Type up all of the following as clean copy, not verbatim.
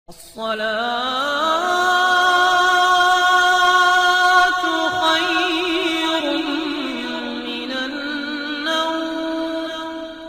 الصلاة خير من النوم۔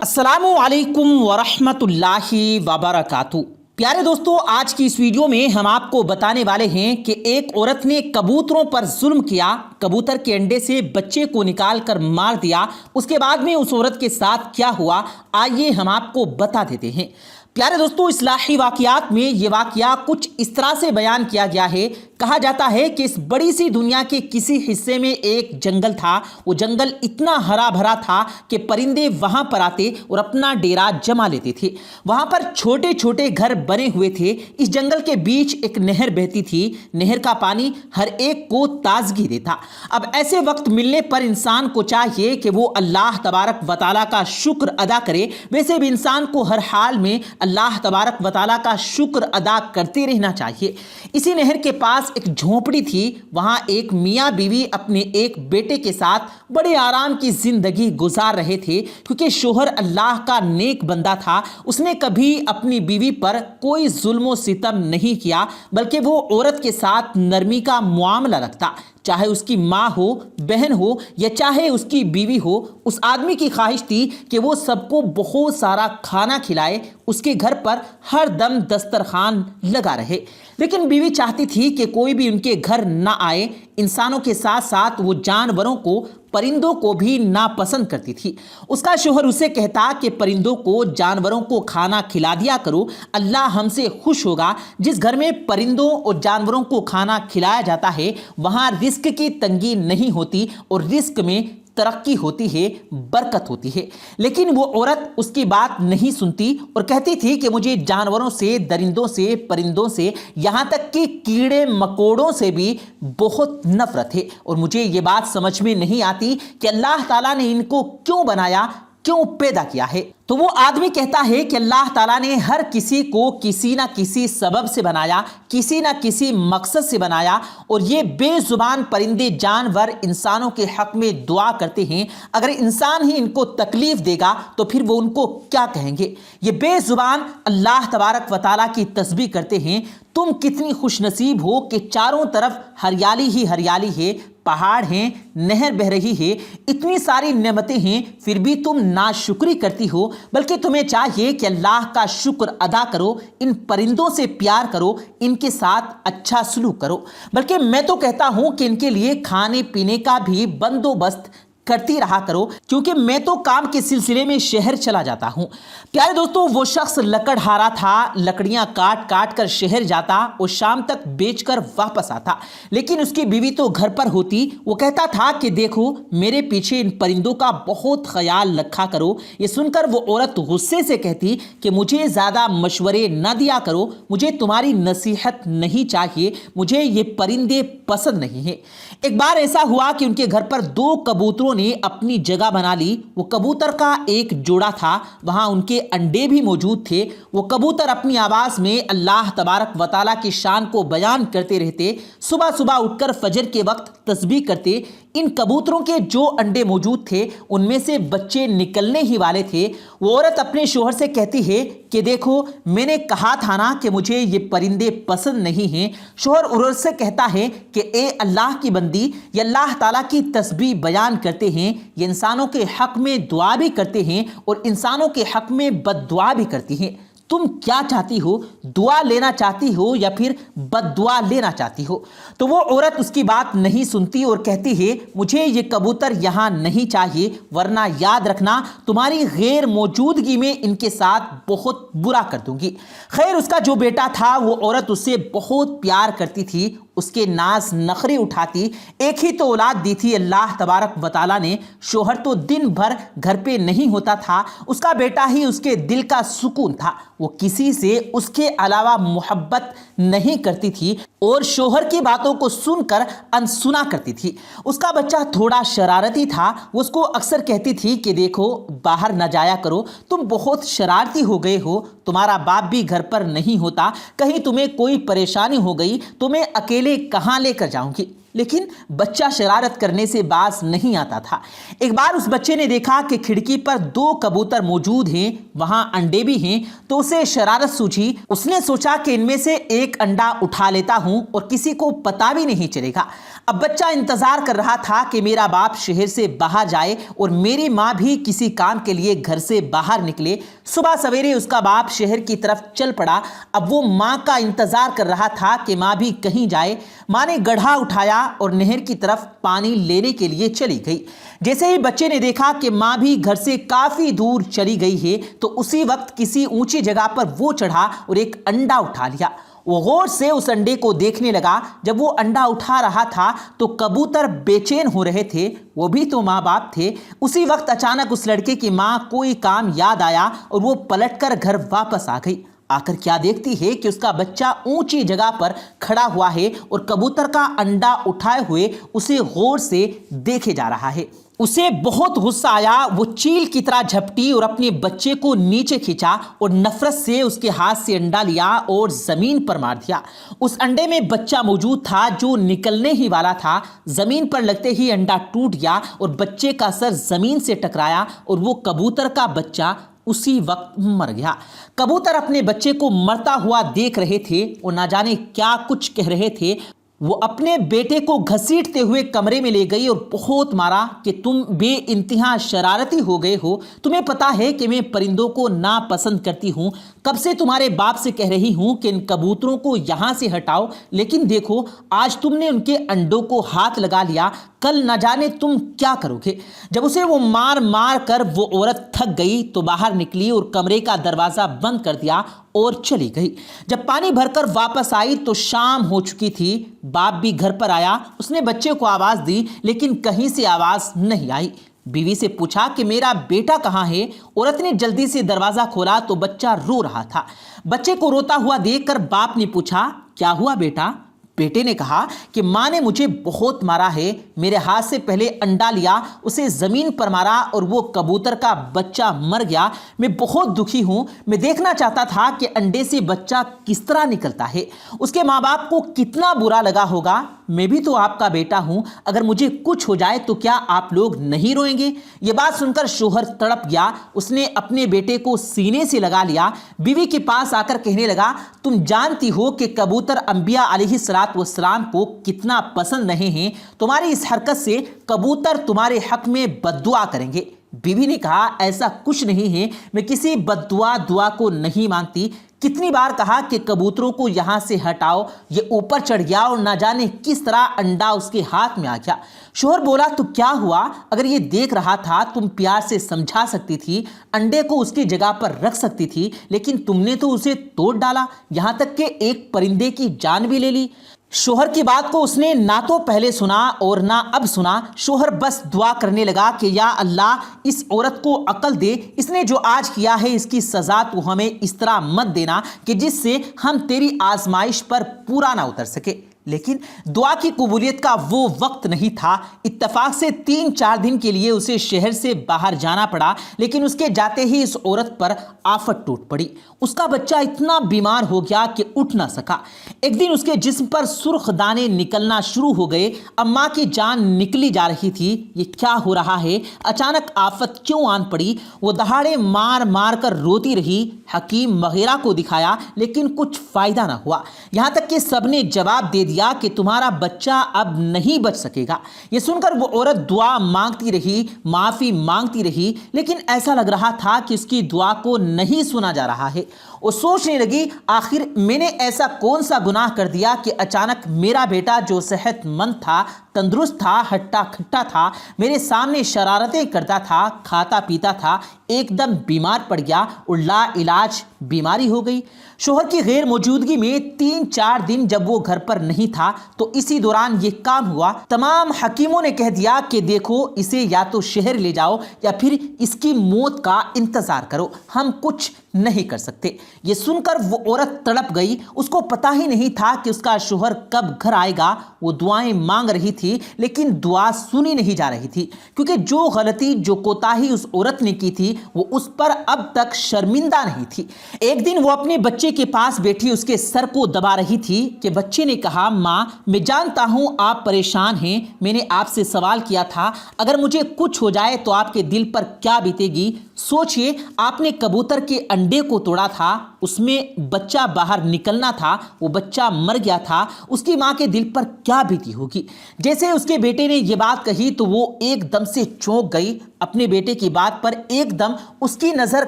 السلام علیکم ورحمۃ اللہ وبرکاتہ۔ پیارے دوستو، آج کی اس ویڈیو میں ہم آپ کو بتانے والے ہیں کہ ایک عورت نے کبوتروں پر ظلم کیا، کبوتر کے انڈے سے بچے کو نکال کر مار دیا۔ اس کے بعد میں اس عورت کے ساتھ کیا ہوا، آئیے ہم آپ کو بتا دیتے ہیں۔ پیارے دوستو، اصلاحی واقعات میں یہ واقعہ کچھ اس طرح سے بیان کیا گیا ہے۔ کہا جاتا ہے کہ اس بڑی سی دنیا کے کسی حصے میں ایک جنگل تھا۔ وہ جنگل اتنا ہرا بھرا تھا کہ پرندے وہاں پر آتے اور اپنا ڈیرا جما لیتے تھے۔ وہاں پر چھوٹے چھوٹے گھر بنے ہوئے تھے۔ اس جنگل کے بیچ ایک نہر بہتی تھی۔ نہر کا پانی ہر ایک کو تازگی دیتا۔ اب ایسے وقت ملنے پر انسان کو چاہیے کہ وہ اللہ تبارک و تعالیٰ کا شکر ادا کرے۔ ویسے بھی انسان کو ہر حال میں اللہ تبارک و تعالیٰ کا شکر ادا کرتے رہنا چاہیے۔ اسی نہر کے پاس ایک جھونپڑی تھی۔ وہاں ایک میاں بیوی اپنے ایک بیٹے کے ساتھ بڑے آرام کی زندگی گزار رہے تھے، کیونکہ شوہر اللہ کا نیک بندہ تھا۔ اس نے کبھی اپنی بیوی پر کوئی ظلم و ستم نہیں کیا، بلکہ وہ عورت کے ساتھ نرمی کا معاملہ رکھتا۔ چاہے اس کی ماں ہو، بہن ہو یا چاہے اس کی بیوی ہو، اس آدمی کی خواہش تھی کہ وہ سب کو بہت سارا کھانا کھلائے، اس کے گھر پر ہر دم دسترخوان لگا رہے۔ لیکن بیوی چاہتی تھی کہ کوئی بھی ان کے گھر نہ آئے۔ انسانوں کے ساتھ ساتھ وہ جانوروں کو، پرندوں کو بھی ناپسند کرتی تھی۔ اس کا شوہر اسے کہتا کہ پرندوں کو، جانوروں کو کھانا کھلا دیا کرو، اللہ ہم سے خوش ہوگا۔ جس گھر میں پرندوں اور جانوروں کو کھانا کھلایا جاتا ہے، وہاں رزق کی تنگی نہیں ہوتی اور رزق میں ترقی ہوتی ہے، برکت ہوتی ہے۔ لیکن وہ عورت اس کی بات نہیں سنتی اور کہتی تھی کہ مجھے جانوروں سے، درندوں سے، پرندوں سے، یہاں تک کہ کیڑے مکوڑوں سے بھی بہت نفرت ہے، اور مجھے یہ بات سمجھ میں نہیں آتی کہ اللہ تعالیٰ نے ان کو کیوں بنایا، کیوں پیدا کیا ہے۔ تو وہ آدمی کہتا ہے کہ اللہ تعالیٰ نے ہر کسی کو کسی نہ کسی سبب سے بنایا، کسی نہ کسی مقصد سے بنایا، اور یہ بے زبان پرندے جانور انسانوں کے حق میں دعا کرتے ہیں۔ اگر انسان ہی ان کو تکلیف دے گا تو پھر وہ ان کو کیا کہیں گے؟ یہ بے زبان اللہ تبارک و تعالیٰ کی تسبیح کرتے ہیں۔ تم کتنی خوش نصیب ہو کہ چاروں طرف ہریالی ہی ہریالی ہے، پہاڑ ہیں، نہر بہہ رہی ہے، اتنی ساری نعمتیں ہیں، پھر بھی تم ناشکری کرتی ہو۔ بلکہ تمہیں چاہیے کہ اللہ کا شکر ادا کرو، ان پرندوں سے پیار کرو، ان کے ساتھ اچھا سلوک کرو۔ بلکہ میں تو کہتا ہوں کہ ان کے لیے کھانے پینے کا بھی بندوبست کرتی رہا کرو، کیونکہ میں تو کام کے سلسلے میں شہر چلا جاتا ہوں۔ پیارے دوستو، وہ شخص لکڑہارا تھا، لکڑیاں کاٹ کاٹ کر شہر جاتا اور شام تک بیچ کر واپس آتا، لیکن اس کی بیوی تو گھر پر ہوتی۔ وہ کہتا تھا کہ دیکھو، میرے پیچھے ان پرندوں کا بہت خیال رکھا کرو۔ یہ سن کر وہ عورت غصے سے کہتی کہ مجھے زیادہ مشورے نہ دیا کرو، مجھے تمہاری نصیحت نہیں چاہیے، مجھے یہ پرندے پسند نہیں ہیں۔ ایک بار ایسا ہوا کہ ان کے گھر پر دو کبوتروں نے اپنی جگہ بنا لی۔ وہ کبوتر کا ایک جوڑا تھا، وہاں ان کے انڈے بھی موجود تھے۔ وہ کبوتر اپنی آواز میں اللہ تبارک و تعالیٰ کی شان کو بیان کرتے رہتے۔ صبح صبح اٹھ کر فجر کے وقت تسبیح کرتے۔ ان کبوتروں کے جو انڈے موجود تھے، ان میں سے بچے نکلنے ہی والے تھے۔ وہ عورت اپنے شوہر سے کہتی ہے کہ دیکھو، میں نے کہا تھا نا کہ مجھے یہ پرندے پسند نہیں ہیں۔ شوہر عورت سے کہتا ہے کہ اے اللہ کی بندی، یہ اللہ تعالیٰ کی تسبیح بیان کرتے ہیں، یہ انسانوں کے حق میں دعا بھی کرتے ہیں اور انسانوں کے حق میں بد دعا بھی کرتی ہیں۔ تم کیا چاہتی ہو؟ دعا لینا چاہتی ہو یا پھر بد دعا لینا چاہتی ہو؟ تو وہ عورت اس کی بات نہیں سنتی اور کہتی ہے مجھے یہ کبوتر یہاں نہیں چاہیے، ورنہ یاد رکھنا تمہاری غیر موجودگی میں ان کے ساتھ بہت برا کر دوں گی۔ خیر، اس کا جو بیٹا تھا، وہ عورت اس سے بہت پیار کرتی تھی، اس کے ناز نخرے اٹھاتی۔ ایک ہی تو اولاد دی تھی اللہ تبارک و تعالیٰ نے۔ شوہر تو دن بھر گھر پہ نہیں ہوتا تھا، اس کا بیٹا ہی اس کے دل کا سکون تھا۔ وہ کسی سے اس کے علاوہ محبت نہیں کرتی تھی اور شوہر کی باتوں کو سن کر انسنا کرتی تھی۔ اس کا بچہ تھوڑا شرارتی تھا۔ وہ اس کو اکثر کہتی تھی کہ دیکھو، باہر نہ جایا کرو، تم بہت شرارتی ہو گئے ہو، تمہارا باپ بھی گھر پر نہیں ہوتا، کہیں تمہیں کوئی پریشانی ہو گئی تو میں اکیلے کہاں لے کر جاؤں گی۔ لیکن بچہ شرارت کرنے سے باز نہیں آتا تھا۔ ایک بار اس بچے نے دیکھا کہ کھڑکی پر 2 کبوتر موجود ہیں، وہاں انڈے بھی ہیں، تو اسے شرارت سوچی۔ اس نے سوچا کہ ان میں سے ایک انڈا اٹھا لیتا ہوں اور کسی کو پتا بھی نہیں چلے گا۔ اب بچہ انتظار کر رہا تھا کہ میرا باپ شہر سے باہر جائے اور میری ماں بھی کسی کام کے لیے گھر سے باہر نکلے۔ صبح سویرے اس کا باپ شہر کی طرف چل پڑا۔ اب وہ ماں کا انتظار کر رہا تھا کہ ماں بھی کہیں جائے۔ ماں نے گڑھا اٹھایا اور نہر کی طرف پانی لینے کے لیے چلی گئی۔ جیسے ہی بچے نے دیکھا کہ ماں بھی گھر سے کافی دور چلی گئی ہے تو اسی وقت کسی اونچی جگہ پر وہ چڑھا اور ایک انڈا اٹھا لیا۔ وہ غور سے اس انڈے کو دیکھنے لگا۔ جب وہ انڈا اٹھا رہا تھا تو کبوتر بے چین ہو رہے تھے، وہ بھی تو ماں باپ تھے۔ اسی وقت اچانک اس لڑکے کی ماں کوئی کام یاد آیا اور وہ پلٹ کر گھر واپس آ گئی۔ آ کر کیا دیکھتی ہے کہ اس کا بچہ اونچی جگہ پر کھڑا ہوا ہے اور کبوتر کا انڈا اٹھائے ہوئے اسے غور سے دیکھے جا رہا ہے۔ اسے بہت غصہ آیا۔ وہ چیل کی طرح جھپٹی اور اپنے بچے کو نیچے کھینچا اور نفرت سے اس کے ہاتھ سے انڈا لیا اور زمین پر مار دیا۔ اس انڈے میں بچہ موجود تھا جو نکلنے ہی والا تھا۔ زمین پر لگتے ہی انڈا ٹوٹ گیا اور بچے کا سر زمین سے ٹکرایا اور وہ کبوتر کا بچہ اسی وقت مر گیا۔ کبوتر اپنے بچے کو مرتا ہوا دیکھ رہے تھے اور نہ جانے کیا کچھ کہہ رہے تھے۔ وہ اپنے بیٹے کو گھسیٹتے ہوئے کمرے میں لے گئی اور بہت مارا کہ تم بے انتہا شرارتی ہو گئے ہو۔ تمہیں پتا ہے کہ میں پرندوں کو ناپسند کرتی ہوں۔ کب سے تمہارے باپ سے کہہ رہی ہوں کہ ان کبوتروں کو یہاں سے ہٹاؤ، لیکن دیکھو آج تم نے ان کے انڈوں کو ہاتھ لگا لیا، کل نہ جانے تم کیا کرو گے۔ جب اسے وہ مار مار کر وہ عورت تھک گئی تو باہر نکلی اور کمرے کا دروازہ بند کر دیا اور چلی گئی۔ جب پانی بھر کر واپس آئی تو شام ہو چکی تھی۔ باپ بھی گھر پر آیا۔ اس نے بچے کو آواز دی لیکن کہیں سے آواز نہیں آئی۔ بیوی سے پوچھا کہ میرا بیٹا کہاں ہے؟ عورت نے جلدی سے دروازہ کھولا تو بچہ رو رہا تھا۔ بچے کو روتا ہوا دیکھ کر باپ نے پوچھا کیا ہوا بیٹا؟ بیٹے نے کہا کہ ماں نے مجھے بہت مارا ہے، میرے ہاتھ سے پہلے انڈا لیا، اسے زمین پر مارا اور وہ کبوتر کا بچہ مر گیا۔ میں بہت دکھی ہوں۔ میں دیکھنا چاہتا تھا کہ انڈے سے بچہ کس طرح نکلتا ہے۔ اس کے ماں باپ کو کتنا برا لگا ہوگا۔ میں بھی تو آپ کا بیٹا ہوں، اگر مجھے کچھ ہو جائے تو کیا آپ لوگ نہیں روئیں گے؟ یہ بات سن کر شوہر تڑپ گیا۔ اس نے اپنے بیٹے کو سینے سے لگا لیا۔ بیوی کے پاس آ کر کہنے لگا تم جانتی ہو کہ کبوتر انبیاء علیہ السلام کو کتنا پسند نہیں ہیں، تمہاری اس حرکت سے کبوتر تمہارے حق میں بد دعا کریں گے۔ بیوی نے کہا ایسا کچھ نہیں ہے، میں کسی بد دعا کو نہیں مانتی۔ کتنی بار کہا کہ کبوتروں کو یہاں سے ہٹاؤ، یہ اوپر چڑھ گیا اور نہ جانے کس طرح انڈا اس کے ہاتھ میں آ گیا۔ شوہر بولا تو کیا ہوا؟ اگر یہ دیکھ رہا تھا تم پیار سے سمجھا سکتی تھی، انڈے کو اس کی جگہ پر رکھ سکتی تھی، لیکن تم نے تو اسے توڑ ڈالا، یہاں تک کہ ایک پرندے کی جان بھی لے لی۔ شوہر کی بات کو اس نے نہ تو پہلے سنا اور نہ اب سنا۔ شوہر بس دعا کرنے لگا کہ یا اللہ اس عورت کو عقل دے، اس نے جو آج کیا ہے اس کی سزا تو ہمیں اس طرح مت دینا کہ جس سے ہم تیری آزمائش پر پورا نہ اتر سکے۔ لیکن دعا کی قبولیت کا وہ وقت نہیں تھا۔ اتفاق سے 3-4 دن کے لیے اسے شہر سے باہر جانا پڑا، لیکن اس کے جاتے ہی اس عورت پر آفت ٹوٹ پڑی۔ اس کا بچہ اتنا بیمار ہو گیا کہ اٹھ نہ سکا۔ ایک دن اس کے جسم پر سرخ دانے نکلنا شروع ہو گئے۔ اماں کی جان نکلی جا رہی تھی۔ یہ کیا ہو رہا ہے؟ اچانک آفت کیوں آن پڑی؟ وہ دہاڑے مار مار کر روتی رہی۔ حکیم وغیرہ کو دکھایا لیکن کچھ فائدہ نہ ہوا، یہاں تک کہ سب نے جواب دے دیا کہ تمہارا بچہ اب نہیں بچ سکے گا۔ یہ سن کر وہ عورت دعا مانگتی رہی، معافی مانگتی رہی، لیکن ایسا لگ رہا تھا کہ اس کی دعا کو نہیں سنا جا رہا ہے۔ وہ سوچنے لگی آخر میں نے ایسا کون سا گناہ کر دیا کہ اچانک میرا بیٹا جو صحت مند تھا، تندرست تھا، ہٹا کھٹا تھا، میرے سامنے شرارتیں کرتا تھا، کھاتا پیتا تھا، ایک دم بیمار پڑ گیا اور لا علاج بیماری ہو گئی۔ شوہر کی غیر موجودگی میں 3-4 دن جب وہ گھر پر نہیں تھا تو اسی دوران یہ کام ہوا۔ تمام حکیموں نے کہہ دیا کہ دیکھو اسے یا تو شہر لے جاؤ یا پھر اس کی موت کا انتظار کرو، ہم کچھ نہیں کر سکتے۔ یہ سن کر وہ عورت تڑپ گئی، اس کو پتہ ہی نہیں تھا کہ اس کا شوہر کب گھر آئے گا۔ وہ دعائیں مانگ رہی تھی لیکن دعا سنی نہیں جا رہی تھی، کیونکہ جو غلطی، جو کوتاہی اس عورت نے کی تھی وہ اس پر اب تک شرمندہ نہیں تھی۔ ایک دن وہ اپنے بچے کے پاس بیٹھی اس کے سر کو دبا رہی تھی کہ بچے نے کہا، ماں میں جانتا ہوں آپ پریشان ہیں، میں نے آپ سے سوال کیا تھا اگر مجھے کچھ ہو جائے تو آپ کے دل پر کیا بیتے گی؟ سوچئے آپ نے کبوتر کے انڈے کو توڑا تھا، اس میں بچہ باہر نکلنا تھا، وہ بچہ مر گیا تھا، اس کی ماں کے دل پر کیا بیتی ہوگی؟ جیسے اس کے بیٹے نے یہ بات کہی تو وہ ایک دم سے چونک گئی۔ اپنے بیٹے کی بات پر ایک دم اس کی نظر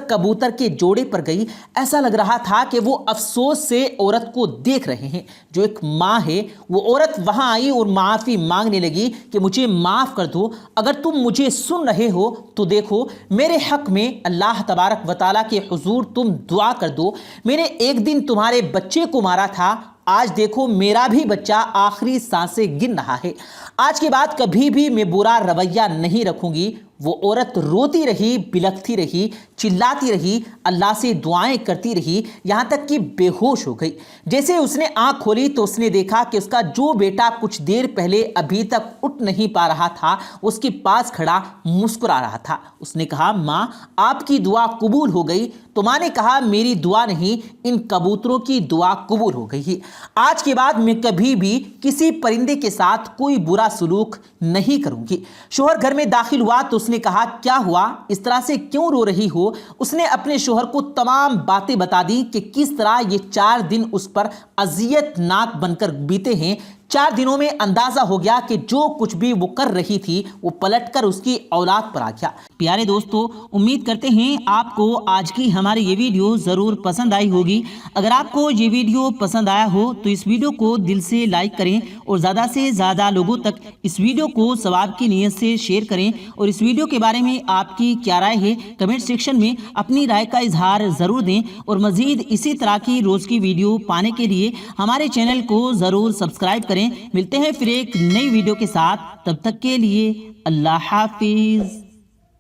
کبوتر کے جوڑے پر گئی۔ ایسا لگ رہا تھا کہ وہ افسوس سے عورت کو دیکھ رہے ہیں جو ایک ماں ہے۔ وہ عورت وہاں آئی اور معافی مانگنے لگی کہ مجھے معاف کر دو، اگر تم مجھے سن رہے ہو تو دیکھو میرے حق میں اللہ تبارک و تعالیٰ کے حضور تم دعا کر دو۔ میں نے ایک دن تمہارے بچے کو مارا تھا، آج دیکھو میرا بھی بچہ آخری سانسیں گن رہا ہے، آج کے بعد کبھی بھی میں برا رویہ نہیں رکھوں گی۔ وہ عورت روتی رہی، بلکتی رہی، چلاتی رہی، اللہ سے دعائیں کرتی رہی، یہاں تک کہ بے ہوش ہو گئی۔ جیسے اس نے آنکھ کھولی تو اس نے دیکھا کہ اس کا جو بیٹا کچھ دیر پہلے ابھی تک اٹھ نہیں پا رہا تھا، اس کے پاس کھڑا مسکرا رہا تھا۔ اس نے کہا، ماں آپ کی دعا قبول ہو گئی۔ تو ماں نے کہا، میری دعا نہیں، ان کبوتروں کی دعا قبول ہو گئی۔ آج کے بعد میں کبھی بھی کسی پرندے کے ساتھ کوئی برا سلوک نہیں کروں گی۔ شوہر گھر میں داخل ہوا تو اس نے کہا، کیا ہوا؟ اس طرح سے کیوں رو رہی ہو؟ اس نے اپنے شوہر کو تمام باتیں بتا دی کہ کس طرح یہ 4 دن اس پر اذیت ناک بن کر بیتے ہیں۔ 4 دنوں میں اندازہ ہو گیا کہ جو کچھ بھی وہ کر رہی تھی وہ پلٹ کر اس کی اولاد پر آ گیا۔ پیارے دوستو، امید کرتے ہیں آپ کو آج کی ہماری یہ ویڈیو ضرور پسند آئی ہوگی۔ اگر آپ کو یہ ویڈیو پسند آیا ہو تو اس ویڈیو کو دل سے لائک کریں اور زیادہ سے زیادہ لوگوں تک اس ویڈیو کو ثواب کی نیت سے شیئر کریں، اور اس ویڈیو کے بارے میں آپ کی کیا رائے ہے کمنٹ سیکشن میں اپنی رائے کا اظہار ضرور دیں، اور مزید اسی طرح کی روز کی ویڈیو پانے کے لیے ہمارے چینل کو ضرور سبسکرائب کریں۔ ملتے ہیں پھر ایک نئی ویڈیو کے ساتھ، تب تک کے لیے اللہ حافظ۔